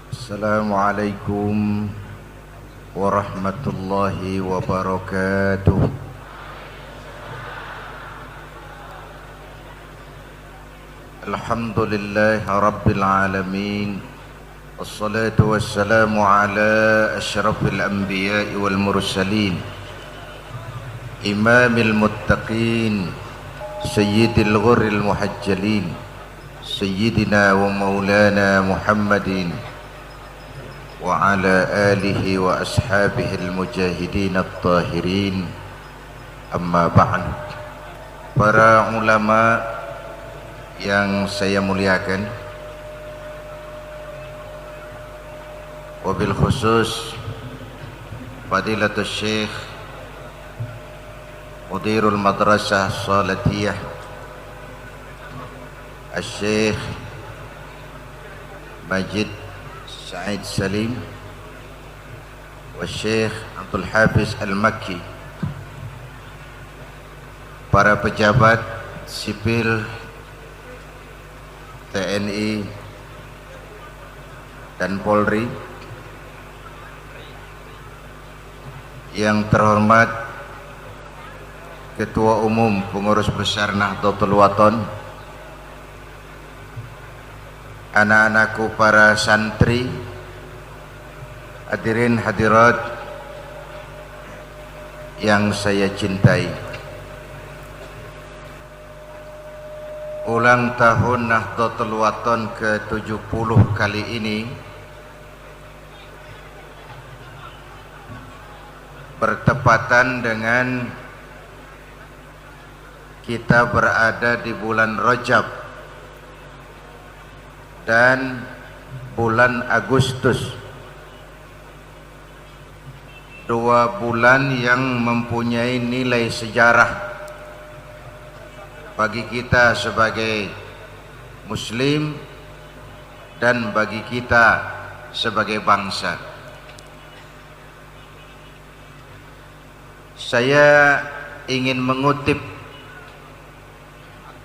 Assalamualaikum warahmatullahi wabarakatuh. Alhamdulillahi rabbil alamin. Wassalatu wassalamu ala asyrafil anbiya'i wal mursalin, imamil muttaqin, sayyidil ghurril muhajjalin, sayyidina wa maulana Muhammadin wa ala alihi wa ashabihi al-mujahidin at-tahirin. Amma ba'd. Para ulama yang saya muliakan, wabil khusus Fadilatul Syekh Mudirul Madrasah Salatiyah Al-Syekh Majid Said Salim wa Syekh Abdul Hafiz Al-Makki, para pejabat sipil TNI dan Polri, yang terhormat Ketua Umum Pengurus Besar Nahdlatul Wathon, anak-anakku para santri, hadirin hadirat yang saya cintai. Ulang tahun Nahdlatul Wathon ke-70 kali ini bertepatan dengan kita berada di bulan Rajab dan bulan Agustus, 2 bulan yang mempunyai nilai sejarah bagi kita sebagai muslim dan bagi kita sebagai bangsa. Saya ingin mengutip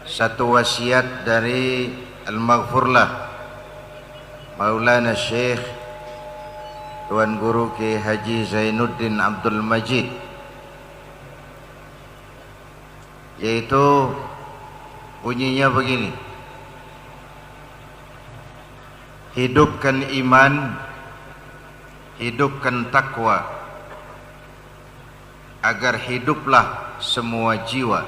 satu wasiat dari Al-Maghfurlah Maulana Syekh Tuan Guru Ki Haji Zainuddin Abdul Majid, yaitu bunyinya begini: hidupkan iman, hidupkan takwa, agar hiduplah semua jiwa,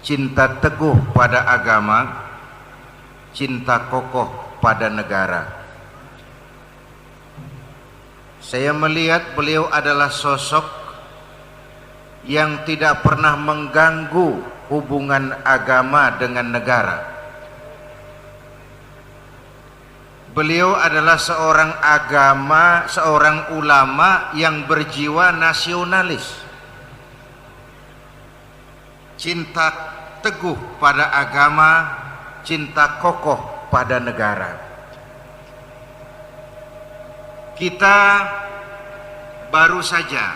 cinta teguh pada agama, cinta kokoh pada negara. Saya melihat beliau adalah sosok yang tidak pernah mengganggu hubungan agama dengan negara. Beliau adalah seorang ulama yang berjiwa nasionalis, cinta teguh pada agama, cinta kokoh pada negara. Kita baru saja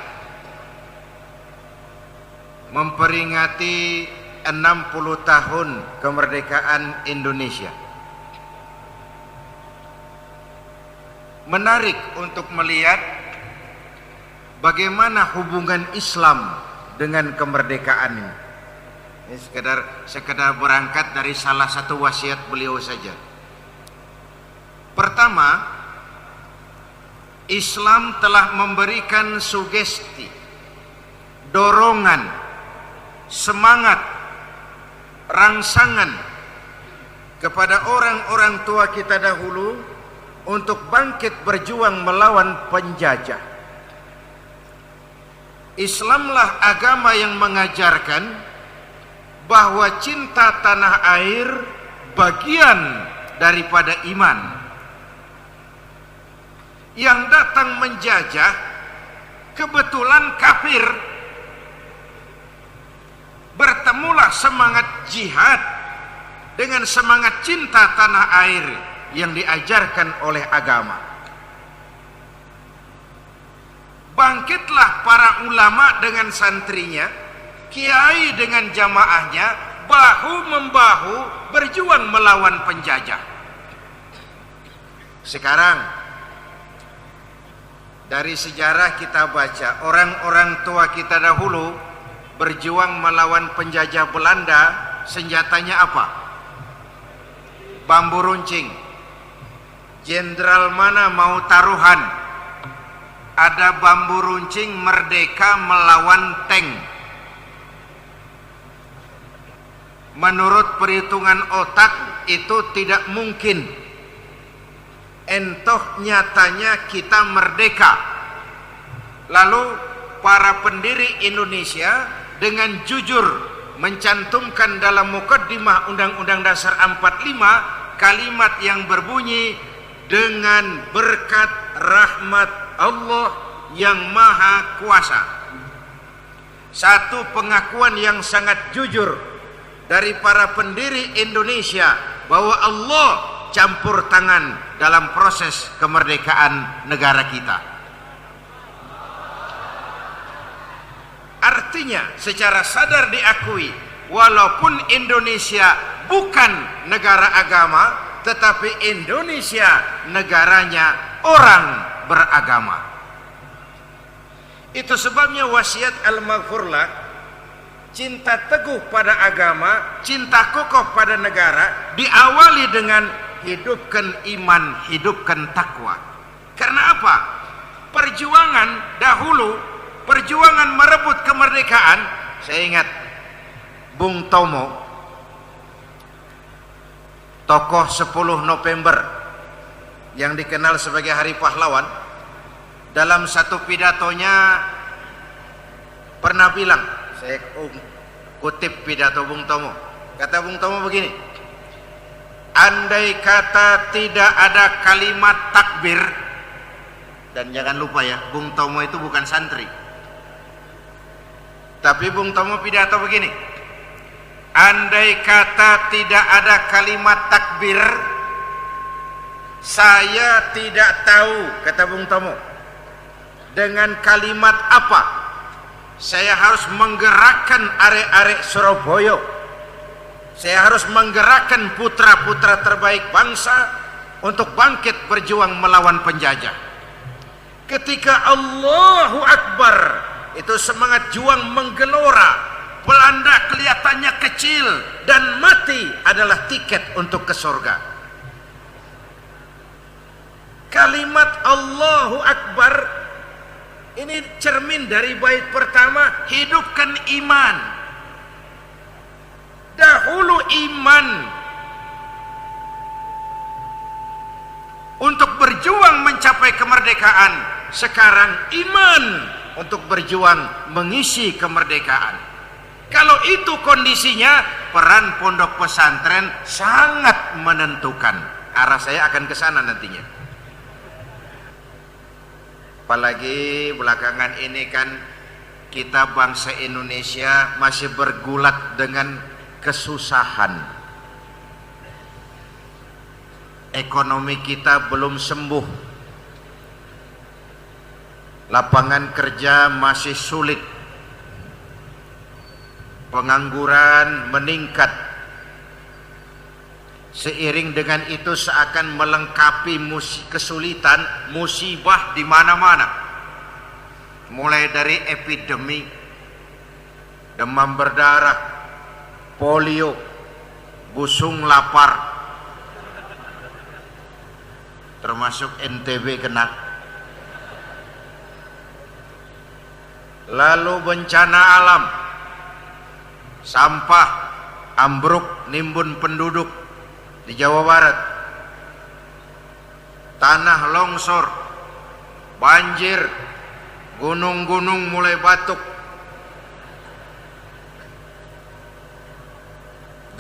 memperingati 60 tahun kemerdekaan Indonesia. Menarik untuk melihat bagaimana hubungan Islam dengan kemerdekaan ini. Ini sekedar berangkat dari salah satu wasiat beliau saja. Pertama, Islam telah memberikan sugesti, dorongan, semangat, rangsangan kepada orang-orang tua kita dahulu untuk bangkit berjuang melawan penjajah. Islamlah agama yang mengajarkan bahwa cinta tanah air bagian daripada iman. Yang datang menjajah kebetulan kafir, bertemulah semangat jihad dengan semangat cinta tanah air yang diajarkan oleh agama. Bangkitlah para ulama dengan santrinya, kiai dengan jamaahnya, bahu-membahu berjuang melawan penjajah. Sekarang dari sejarah kita baca, orang-orang tua kita dahulu berjuang melawan penjajah Belanda, senjatanya apa? Bambu runcing. Jenderal mana mau taruhan? Ada bambu runcing, merdeka melawan tank. Menurut perhitungan otak itu tidak mungkin. Entoh nyatanya kita merdeka. Lalu para pendiri Indonesia dengan jujur mencantumkan dalam mukaddimah Undang-Undang Dasar 45 kalimat yang berbunyi, dengan berkat rahmat Allah yang Maha Kuasa. Satu pengakuan yang sangat jujur dari para pendiri Indonesia bahwa Allah campur tangan dalam proses kemerdekaan negara kita. Artinya secara sadar diakui, walaupun Indonesia bukan negara agama, tetapi Indonesia negaranya orang beragama. Itu sebabnya wasiat Al-Maghfurlah, cinta teguh pada agama, cinta kokoh pada negara, diawali dengan hidupkan iman, hidupkan takwa. Karena apa? Perjuangan dahulu, perjuangan merebut kemerdekaan, saya ingat Bung Tomo, tokoh 10 November yang dikenal sebagai Hari Pahlawan, dalam satu pidatonya pernah bilang, saya kutip pidato Bung Tomo. Kata Bung Tomo begini, andai kata tidak ada kalimat takbir, dan jangan lupa ya, Bung Tomo itu bukan santri, tapi Bung Tomo pidato begini, andai kata tidak ada kalimat takbir, saya tidak tahu, kata Bung Tomo, dengan kalimat apa saya harus menggerakkan arek-arek Surabaya, saya harus menggerakkan putra-putra terbaik bangsa untuk bangkit berjuang melawan penjajah. Ketika Allahu Akbar, itu semangat juang menggelora, Belanda kelihatannya kecil dan mati adalah tiket untuk ke surga. Kalimat Allahu Akbar ini cermin dari bait pertama, hidupkan iman. Dahulu iman untuk berjuang mencapai kemerdekaan, sekarang iman untuk berjuang mengisi kemerdekaan. Kalau itu kondisinya, peran pondok pesantren sangat menentukan. Arah saya akan ke sana nantinya. Apalagi belakangan ini kan kita bangsa Indonesia masih bergulat dengan kesusahan. Ekonomi kita belum sembuh. Lapangan kerja masih sulit. Pengangguran meningkat. Seiring dengan itu seakan melengkapi kesulitan, musibah di mana-mana. Mulai dari epidemi, demam berdarah, polio, busung lapar, termasuk NTB kena. Lalu bencana alam, sampah ambruk nimbun penduduk di Jawa Barat, tanah longsor, banjir, gunung-gunung mulai batuk,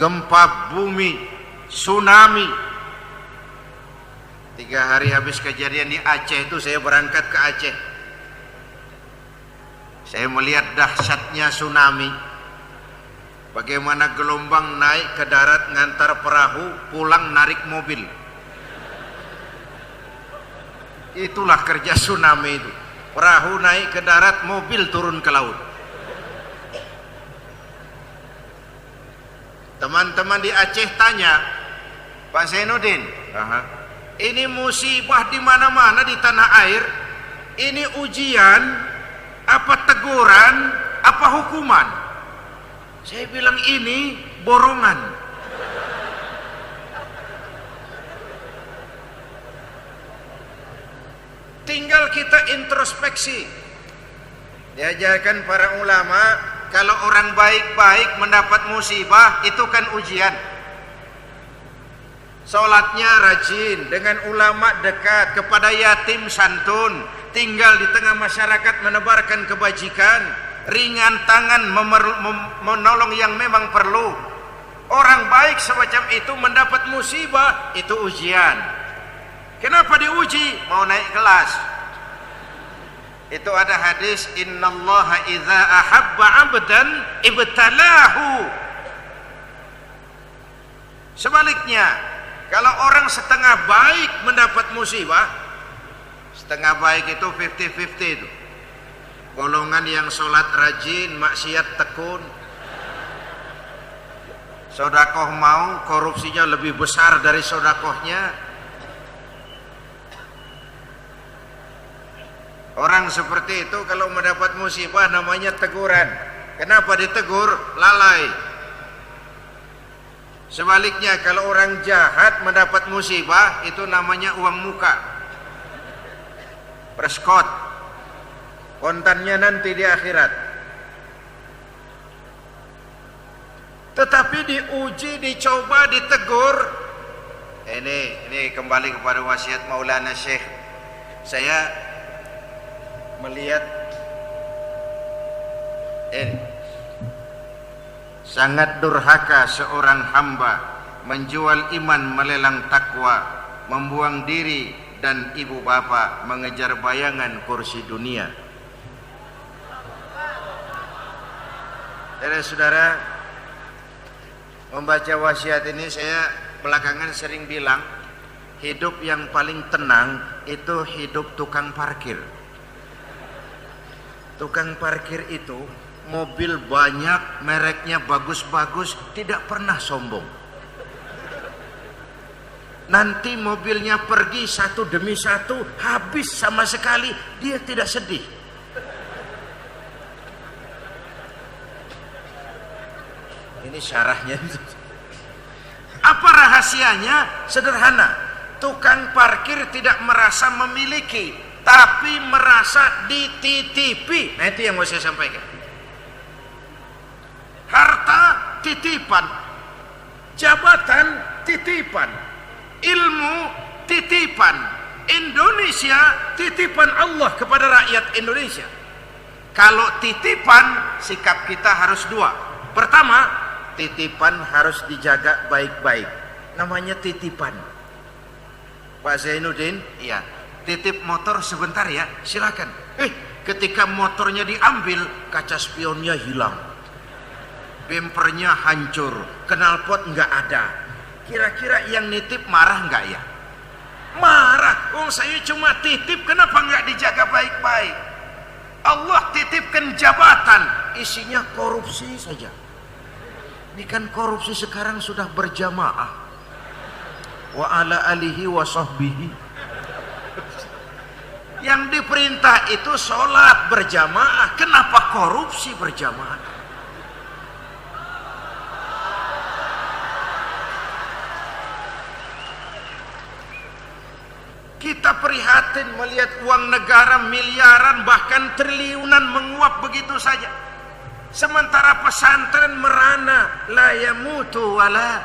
gempa bumi, tsunami. 3 hari habis kejadian di Aceh itu saya berangkat ke Aceh. Saya melihat dahsyatnya tsunami. Bagaimana gelombang naik ke darat ngantar perahu, pulang narik mobil. Itulah kerja tsunami itu. Perahu naik ke darat, mobil turun ke laut. Teman-teman di Aceh tanya, Pak Zainuddin, ini musibah di mana-mana di tanah air. Ini ujian, apa teguran, apa hukuman? Saya bilang ini borongan. Tinggal kita introspeksi. Diajarkan para ulama, kalau orang baik-baik mendapat musibah, itu kan ujian. Sholatnya rajin, dengan ulama dekat, kepada yatim santun, tinggal di tengah masyarakat menebarkan kebajikan, ringan tangan menolong yang memang perlu. Orang baik semacam itu mendapat musibah, itu ujian. Kenapa diuji? Mau naik kelas. Itu ada hadis, innallaha idza ahabba 'abdan ibtalahu. Sebaliknya, kalau orang setengah baik mendapat musibah, setengah baik itu 50-50 itu. Golongan yang sholat rajin, maksiat tekun. Sodakoh mau, korupsinya lebih besar dari sodakohnya. Orang seperti itu kalau mendapat musibah namanya teguran. Kenapa ditegur? Lalai. Sebaliknya kalau orang jahat mendapat musibah, itu namanya uang muka, perskot, kontannya nanti di akhirat. Tetapi diuji, dicoba, ditegur. Ini kembali kepada wasiat Maulana Syekh. Saya melihat ini sangat durhaka seorang hamba menjual iman melelang takwa, membuang diri dan ibu bapa, mengejar bayangan kursi dunia. Saudara, membaca wasiat ini saya belakangan sering bilang, hidup yang paling tenang itu hidup tukang parkir. Tukang parkir itu mobil banyak, mereknya bagus-bagus, tidak pernah sombong. Nanti mobilnya pergi satu demi satu, habis sama sekali, dia tidak sedih. Ini syarahnya. Apa rahasianya? Sederhana. Tukang parkir tidak merasa memiliki, tapi merasa dititipi. Nah, itu yang mau saya sampaikan. Harta titipan, jabatan titipan, ilmu titipan, Indonesia titipan Allah kepada rakyat Indonesia. Kalau titipan, sikap kita harus dua. Pertama, titipan harus dijaga baik-baik. Namanya titipan. Pak Zainuddin, iya, titip motor sebentar ya, silakan. Ketika motornya diambil, kaca spionnya hilang, bempernya hancur, knalpot nggak ada. Kira-kira yang nitip marah nggak ya? Marah. Oh, saya cuma titip, kenapa nggak dijaga baik-baik? Allah titipkan jabatan, isinya korupsi saja. Ini kan korupsi sekarang sudah berjamaah. Wa ala alihi wa sahbihi. Yang diperintah itu sholat berjamaah. Kenapa korupsi berjamaah? Kita prihatin melihat uang negara miliaran bahkan triliunan menguap begitu saja. Sementara pesantren merana, la yamutu wala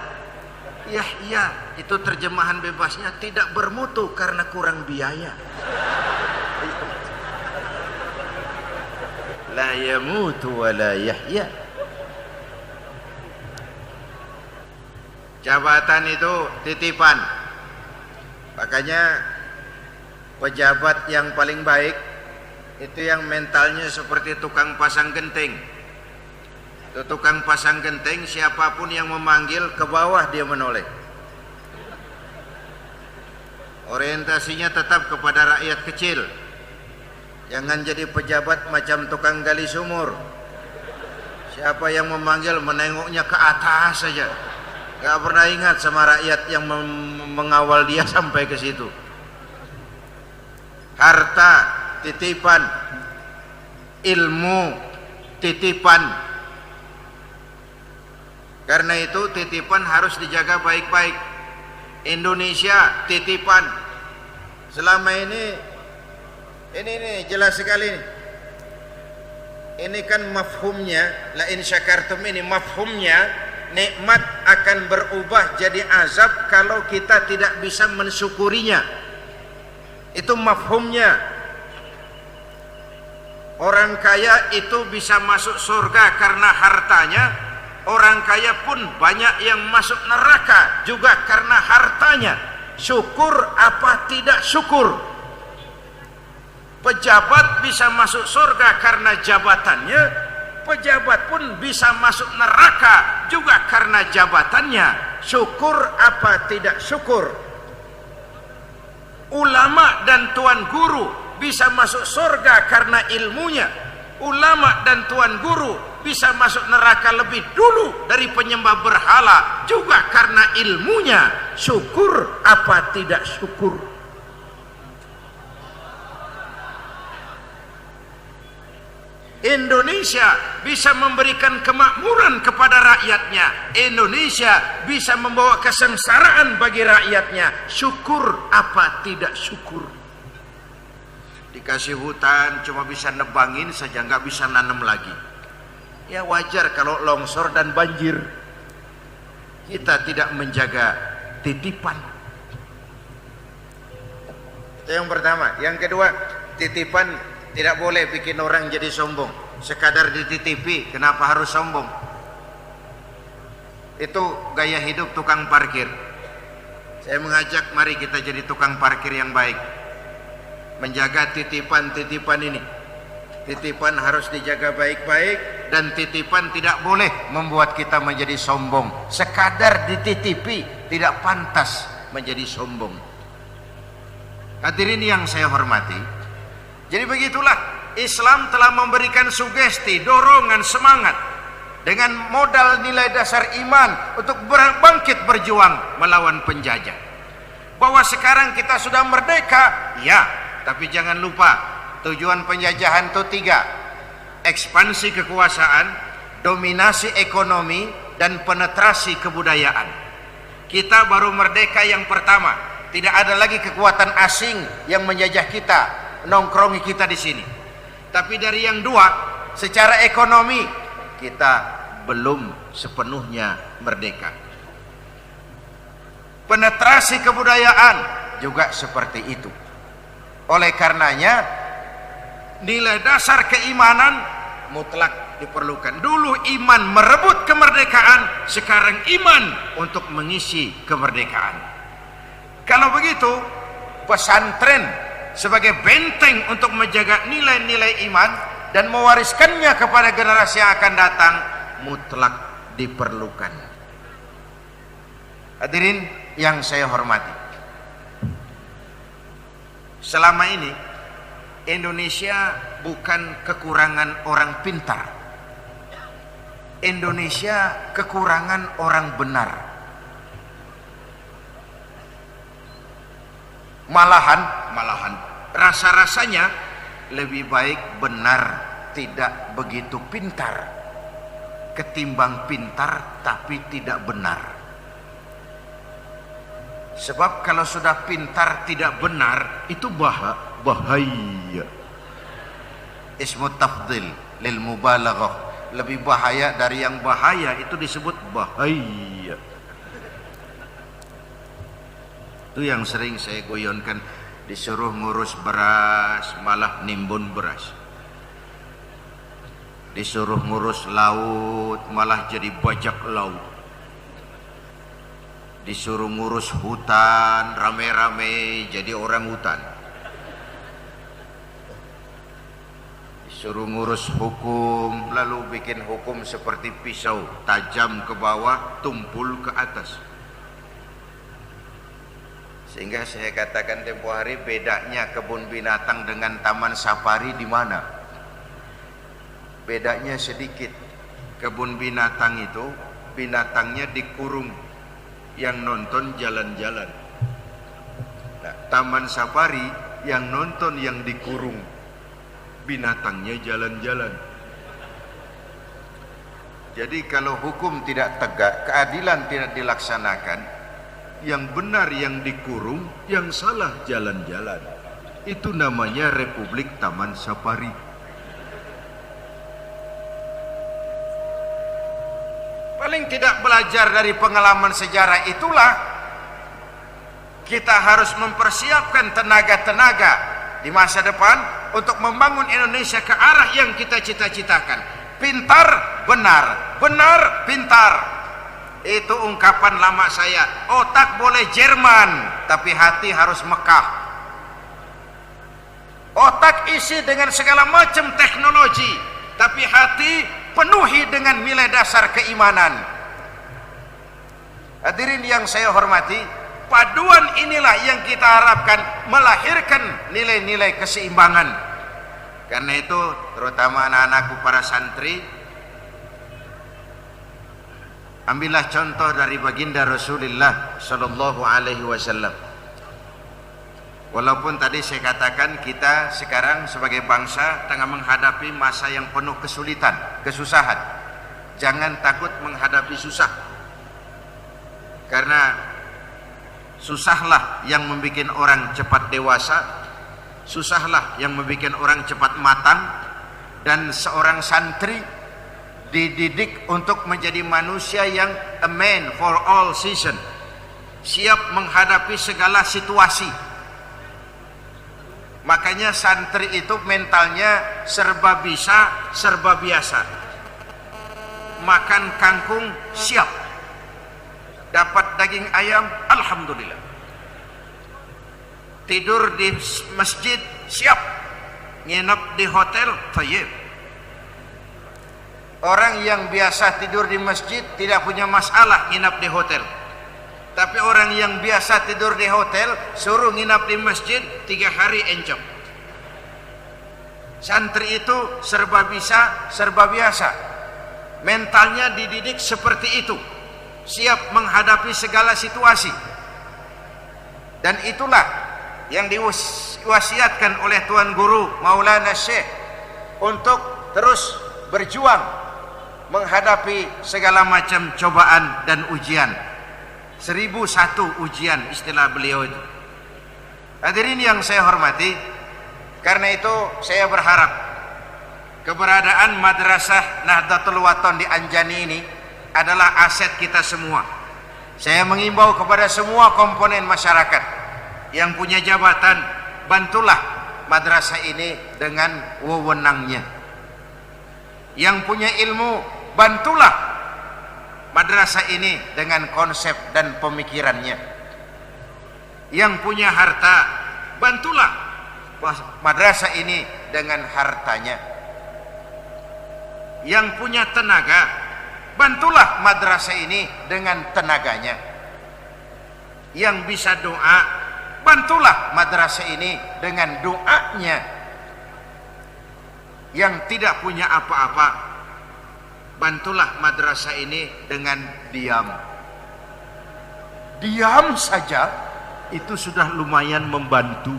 yahya. Itu terjemahan bebasnya, tidak bermutu karena kurang biaya. La yamutu wala yahya. Jabatan itu titipan. Makanya pejabat yang paling baik itu yang mentalnya seperti tukang pasang genting. Itu tukang pasang genting, siapapun yang memanggil ke bawah dia menoleh. Orientasinya tetap kepada rakyat kecil. Jangan jadi pejabat macam tukang gali sumur. Siapa yang memanggil menengoknya ke atas saja. Gak pernah ingat sama rakyat yang mengawal dia sampai ke situ. Harta titipan, ilmu titipan. Karena itu titipan harus dijaga baik-baik. Indonesia titipan. Selama ini jelas sekali ini. Ini kan mafhumnya, la in syakartum, ini mafhumnya, nikmat akan berubah jadi azab kalau kita tidak bisa mensyukurinya. Itu mafhumnya. Orang kaya itu bisa masuk surga karena hartanya. Orang kaya pun banyak yang masuk neraka juga karena hartanya. Syukur apa tidak syukur? Pejabat bisa masuk surga karena jabatannya. Pejabat pun bisa masuk neraka juga karena jabatannya. Syukur apa tidak syukur? Ulama dan tuan guru bisa masuk surga karena ilmunya. Ulama dan tuan guru bisa masuk neraka lebih dulu dari penyembah berhala juga karena ilmunya. Syukur apa tidak syukur? Indonesia bisa memberikan kemakmuran kepada rakyatnya. Indonesia bisa membawa kesengsaraan bagi rakyatnya. Syukur apa tidak syukur? Dikasih hutan cuma bisa nebangin saja, nggak bisa nanam lagi. Ya wajar kalau longsor dan banjir. Kita tidak menjaga titipan. Itu yang pertama. Yang kedua, titipan tidak boleh bikin orang jadi sombong. Sekadar dititipi, kenapa harus sombong? Itu gaya hidup tukang parkir. Saya mengajak, mari kita jadi tukang parkir yang baik. Menjaga titipan-titipan ini. Titipan harus dijaga baik-baik, dan titipan tidak boleh membuat kita menjadi sombong. Sekadar dititipi tidak pantas menjadi sombong. Hadirin yang saya hormati, jadi begitulah Islam telah memberikan sugesti, dorongan, semangat dengan modal nilai dasar iman untuk bangkit berjuang melawan penjajah. Bahwa sekarang kita sudah merdeka, ya, tapi jangan lupa tujuan penjajahan itu 3: ekspansi kekuasaan, dominasi ekonomi, dan penetrasi kebudayaan. Kita baru merdeka yang pertama, tidak ada lagi kekuatan asing yang menjajah kita, nongkrongi kita di sini. Tapi dari yang 2, secara ekonomi kita belum sepenuhnya merdeka. Penetrasi kebudayaan juga seperti itu. Oleh karenanya nilai dasar keimanan mutlak diperlukan. Dulu iman merebut kemerdekaan, sekarang iman untuk mengisi kemerdekaan. Kalau begitu, pesantren sebagai benteng untuk menjaga nilai-nilai iman dan mewariskannya kepada generasi yang akan datang mutlak diperlukan. Hadirin yang saya hormati, selama ini Indonesia bukan kekurangan orang pintar. Indonesia kekurangan orang benar. Malahan rasa-rasanya lebih baik benar tidak begitu pintar ketimbang pintar tapi tidak benar. Sebab kalau sudah pintar tidak benar itu bahaya. Ismu tafdil lil mubalaghah, lebih bahaya dari yang bahaya itu disebut bahaya. Itu yang sering saya goyonkan, disuruh ngurus beras malah nimbun beras, disuruh ngurus laut malah jadi bajak laut, disuruh ngurus hutan rame-rame jadi orang hutan, disuruh ngurus hukum lalu bikin hukum seperti pisau, tajam ke bawah, tumpul ke atas. Sehingga saya katakan tempo hari, bedanya kebun binatang dengan taman safari di mana? Bedanya sedikit. Kebun binatang itu binatangnya dikurung yang nonton jalan-jalan. Nah, taman safari yang nonton yang dikurung, binatangnya jalan-jalan. Jadi kalau hukum tidak tegak, keadilan tidak dilaksanakan, yang benar yang dikurung, yang salah jalan-jalan. Itu namanya Republik Taman Safari. Paling tidak belajar dari pengalaman sejarah itulah kita harus mempersiapkan tenaga-tenaga di masa depan untuk membangun Indonesia ke arah yang kita cita-citakan. Pintar, benar, benar, pintar. Itu ungkapan lama saya. Otak boleh Jerman, tapi hati harus Mekah. Otak isi dengan segala macam teknologi, tapi hati penuhi dengan nilai dasar keimanan. Hadirin yang saya hormati, paduan inilah yang kita harapkan melahirkan nilai-nilai keseimbangan. Karena itu, terutama anak-anakku para santri, ambillah contoh dari baginda Rasulullah Sallallahu Alaihi Wasallam. Walaupun tadi saya katakan kita sekarang sebagai bangsa tengah menghadapi masa yang penuh kesulitan, kesusahan. Jangan takut menghadapi susah. Karena susahlah yang membuat orang cepat dewasa, susahlah yang membuat orang cepat matang, dan seorang santri dididik untuk menjadi manusia yang a man for all season, siap menghadapi segala situasi. Makanya santri itu mentalnya serba bisa, serba biasa. Makan kangkung siap, dapat daging ayam alhamdulillah, tidur di masjid siap, nginep di hotel thayyib. Orang yang biasa tidur di masjid tidak punya masalah nginep di hotel. Tapi orang yang biasa tidur di hotel suruh nginap di masjid 3 hari encok. Santri itu serba bisa, serba biasa. Mentalnya dididik seperti itu, siap menghadapi segala situasi. Dan itulah yang diwasiatkan oleh Tuan Guru Maulana Syekh untuk terus berjuang menghadapi segala macam cobaan dan ujian. 1001 ujian istilah beliau itu. Hadirin yang saya hormati, karena itu saya berharap keberadaan Madrasah Nahdlatul Wathon di Anjani ini adalah aset kita semua. Saya mengimbau kepada semua komponen masyarakat yang punya jabatan, bantulah madrasah ini dengan wewenangnya. Yang punya ilmu, bantulah madrasah ini dengan konsep dan pemikirannya. Yang punya harta, bantulah madrasah ini dengan hartanya. Yang punya tenaga, bantulah madrasah ini dengan tenaganya. Yang bisa doa, bantulah madrasah ini dengan doanya. Yang tidak punya apa-apa, bantulah madrasah ini dengan diam. Diam saja itu sudah lumayan membantu.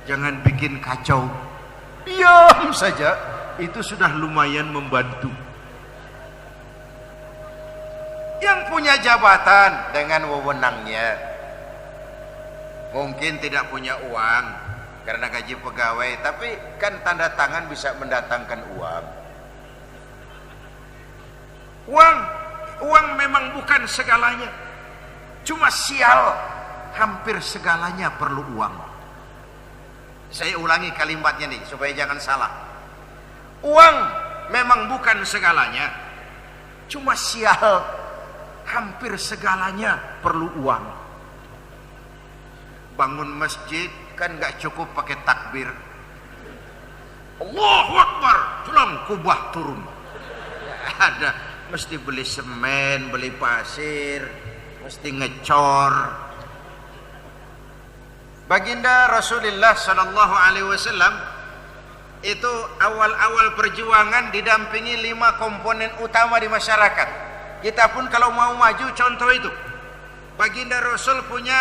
Jangan bikin kacau. Diam saja itu sudah lumayan membantu. Yang punya jabatan dengan wewenangnya, mungkin tidak punya uang karena gaji pegawai, tapi kan tanda tangan bisa mendatangkan uang. Uang memang bukan segalanya. Cuma sial, hampir segalanya perlu uang. Saya ulangi kalimatnya nih supaya jangan salah. Uang memang bukan segalanya. Cuma sial, hampir segalanya perlu uang. Bangun masjid kan gak cukup pakai takbir. Allahu Akbar, tulang kubah turun. Ada, mesti beli semen, beli pasir, mesti ngecor. Baginda Rasulullah Sallallahu Alaihi Wasallam itu awal-awal perjuangan didampingi 5 komponen utama di masyarakat. Kita pun kalau mau maju contoh itu. Baginda Rasul punya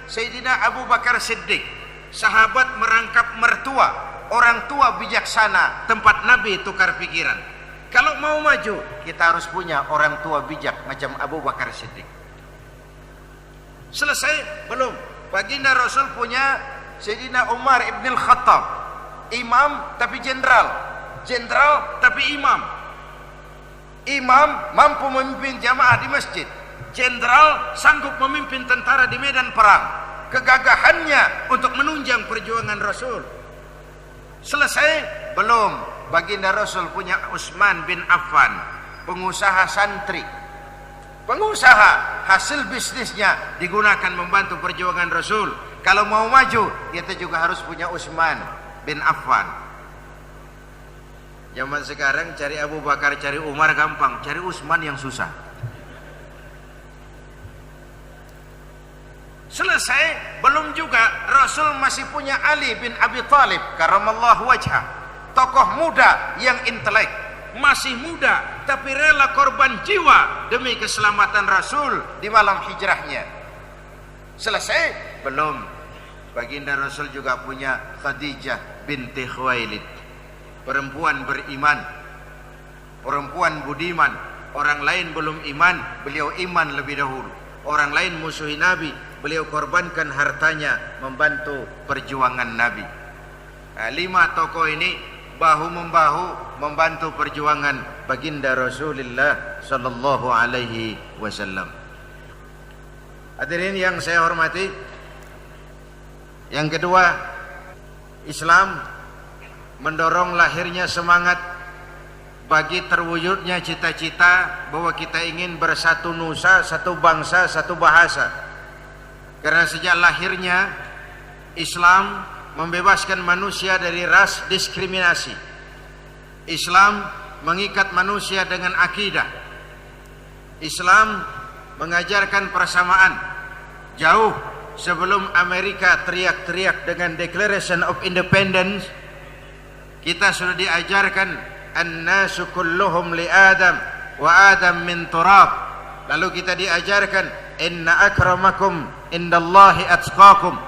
Sayyidina Abu Bakar Siddiq, sahabat merangkap mertua, orang tua bijaksana, tempat Nabi tukar pikiran. Kalau mau maju, kita harus punya orang tua bijak macam Abu Bakar Siddiq. Selesai? Belum. Baginda Rasul punya Sayyidina Umar ibn al-Khattab, imam tapi jenderal, jenderal tapi imam. Imam mampu memimpin jamaah di masjid, jenderal sanggup memimpin tentara di medan perang. Kegagahannya untuk menunjang perjuangan Rasul. Selesai? Belum. Baginda Rasul punya Utsman bin Affan, pengusaha santri, pengusaha, hasil bisnisnya digunakan membantu perjuangan Rasul. Kalau mau maju, kita juga harus punya Utsman bin Affan. Zaman sekarang cari Abu Bakar, cari Umar gampang, cari Utsman yang susah. Selesai? Belum juga. Rasul masih punya Ali bin Abi Thalib karamallahu wajhah, tokoh muda yang intelek, masih muda tapi rela korban jiwa demi keselamatan Rasul di malam hijrahnya. Selesai? Belum. Baginda Rasul juga punya Khadijah binti Khuwailid, perempuan beriman, perempuan budiman. Orang lain belum iman, beliau iman lebih dahulu. Orang lain musuhi Nabi, beliau korbankan hartanya membantu perjuangan Nabi. Nah, 5 tokoh ini bahu membahu membantu perjuangan baginda Rasulullah sallallahu alaihi wasallam. Hadirin yang saya hormati, yang kedua, Islam mendorong lahirnya semangat bagi terwujudnya cita-cita bahwa kita ingin bersatu nusa, satu bangsa, satu bahasa. Karena sejak lahirnya Islam membebaskan manusia dari ras diskriminasi. Islam mengikat manusia dengan akidah. Islam mengajarkan persamaan. Jauh sebelum Amerika teriak-teriak dengan Declaration of Independence, kita sudah diajarkan an-nasu kulluhum li Adam wa Adam min turab. Lalu kita diajarkan inna akramakum indallahi atqakum.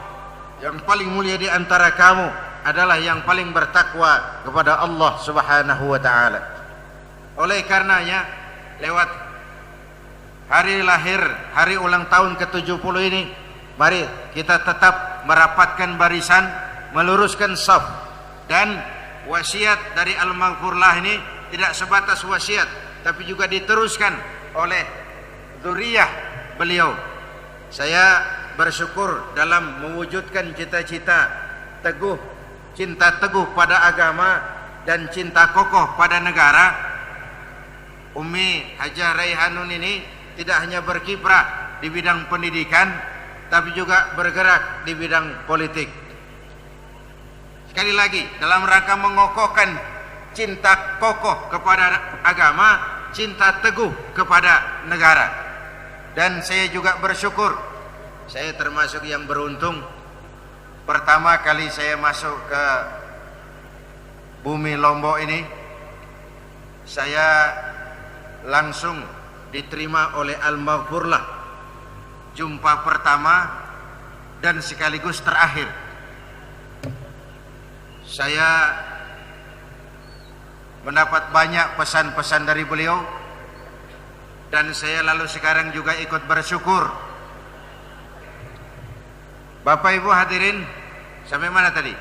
Yang paling mulia di antara kamu adalah yang paling bertakwa kepada Allah Subhanahu wa taala. Oleh karenanya, lewat hari lahir, hari ulang tahun ke-70 ini, mari kita tetap merapatkan barisan, meluruskan saf, dan wasiat dari Al-Maghfurlah ini tidak sebatas wasiat, tapi juga diteruskan oleh dzurriyyah beliau. Saya bersyukur dalam mewujudkan cita-cita teguh, cinta teguh pada agama dan cinta kokoh pada negara. Umi Hajah Raihanun ini tidak hanya berkiprah di bidang pendidikan, tapi juga bergerak di bidang politik. Sekali lagi, dalam rangka mengokohkan cinta kokoh kepada agama, cinta teguh kepada negara. Dan saya juga bersyukur, saya termasuk yang beruntung. Pertama kali saya masuk ke bumi Lombok ini, saya langsung diterima oleh Al-Maghfurlah, jumpa pertama dan sekaligus terakhir. Saya mendapat banyak pesan-pesan dari beliau, dan saya lalu sekarang juga ikut bersyukur. Bapak Ibu hadirin, sampai mana tadi?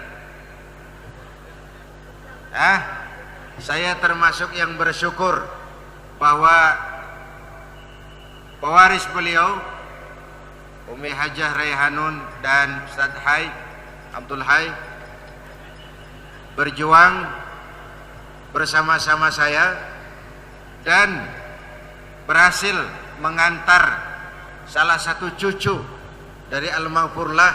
Saya termasuk yang bersyukur bahwa pewaris beliau, Umi Hajah Raihanun dan Ustaz Hai, Abdul Hai, berjuang bersama-sama saya dan berhasil mengantar salah satu cucu dari Al-Maghfurlah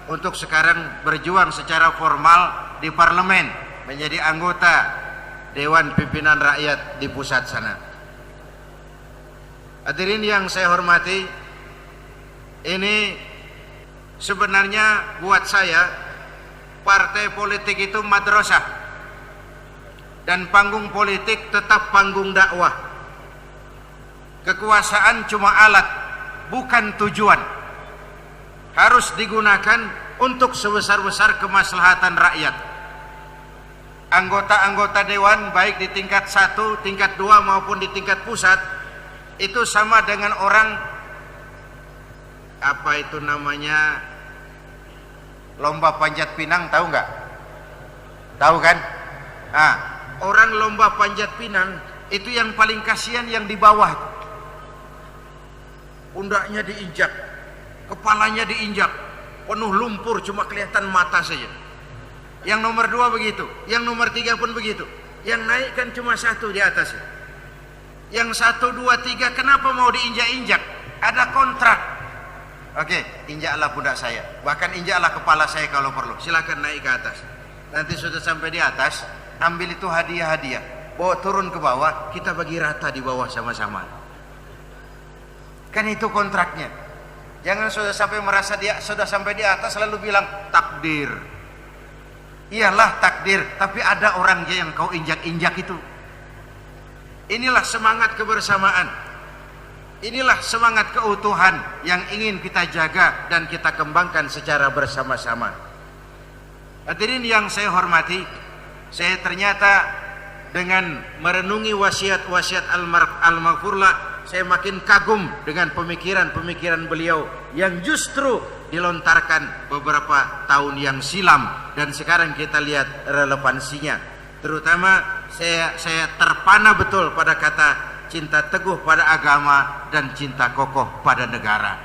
untuk sekarang berjuang secara formal di parlemen, menjadi anggota Dewan Pimpinan Rakyat di pusat sana. Hadirin yang saya hormati, ini sebenarnya buat saya partai politik itu madrasah, dan panggung politik tetap panggung dakwah. Kekuasaan cuma alat, bukan tujuan. Harus digunakan untuk sebesar-besar kemaslahatan rakyat. Anggota-anggota dewan baik di tingkat 1, tingkat 2 maupun di tingkat pusat itu sama dengan orang apa itu namanya, lomba panjat pinang, tahu nggak? Tahu kan? Nah, orang lomba panjat pinang itu yang paling kasihan yang di bawah. Pundaknya diinjak, kepalanya diinjak, penuh lumpur cuma kelihatan mata saja. Yang nomor 2 begitu, yang nomor 3 pun begitu. Yang naik kan cuma 1 di atasnya. Yang 1, 2, 3 kenapa mau diinjak-injak? Ada kontrak. Oke, injaklah pundak saya, bahkan injaklah kepala saya kalau perlu. Silakan naik ke atas. Nanti sudah sampai di atas, ambil itu hadiah-hadiah, bawa turun ke bawah, kita bagi rata di bawah sama-sama. Kan itu kontraknya. Jangan sudah sampai merasa dia sudah sampai di atas lalu bilang takdir. Iyalah takdir, tapi ada orangnya yang kau injak-injak itu. Inilah semangat kebersamaan. Inilah semangat keutuhan yang ingin kita jaga dan kita kembangkan secara bersama-sama. Hadirin yang saya hormati, saya ternyata dengan merenungi wasiat-wasiat almarhumlah, saya makin kagum dengan pemikiran-pemikiran beliau yang justru dilontarkan beberapa tahun yang silam dan sekarang kita lihat relevansinya. Terutama saya terpana betul pada kata cinta teguh pada agama dan cinta kokoh pada negara.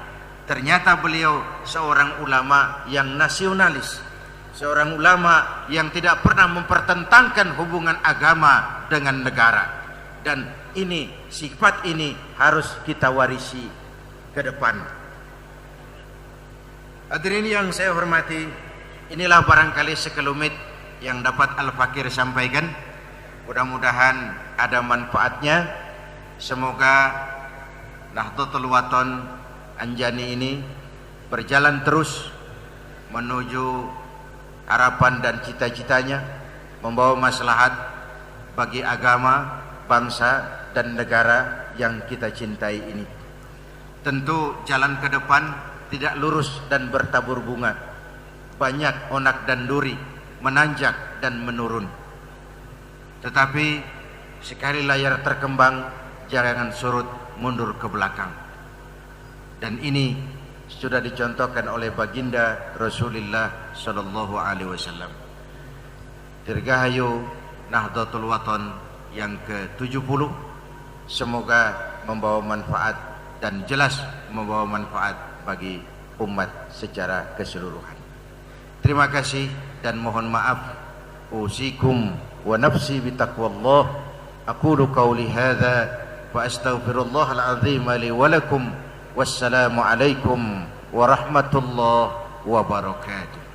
Ternyata beliau seorang ulama yang nasionalis, seorang ulama yang tidak pernah mempertentangkan hubungan agama dengan negara. Dan ini, sifat ini harus kita warisi ke depan. Hadirin yang saya hormati, inilah barangkali sekelumit yang dapat Al-Fakir sampaikan. Mudah-mudahan ada manfaatnya. Semoga Nahdlatul Wathon Anjani ini berjalan terus menuju harapan dan cita-citanya, membawa maslahat bagi agama, bangsa dan negara yang kita cintai ini. Tentu jalan ke depan tidak lurus dan bertabur bunga. Banyak onak dan duri, menanjak dan menurun. Tetapi sekali layar terkembang, jangan surut mundur ke belakang. Dan ini sudah dicontohkan oleh baginda Rasulullah sallallahu alaihi wasallam. Dirgahayu Nahdlatul Wathon yang ke-70, semoga membawa manfaat dan jelas membawa manfaat bagi umat secara keseluruhan. Terima kasih dan mohon maaf. Usikum wa nafsi bitaqwallah. Aqulu qawli hadza wa astaghfirullahal azim li wa lakum. Wassalamu alaikum warahmatullahi wabarakatuh.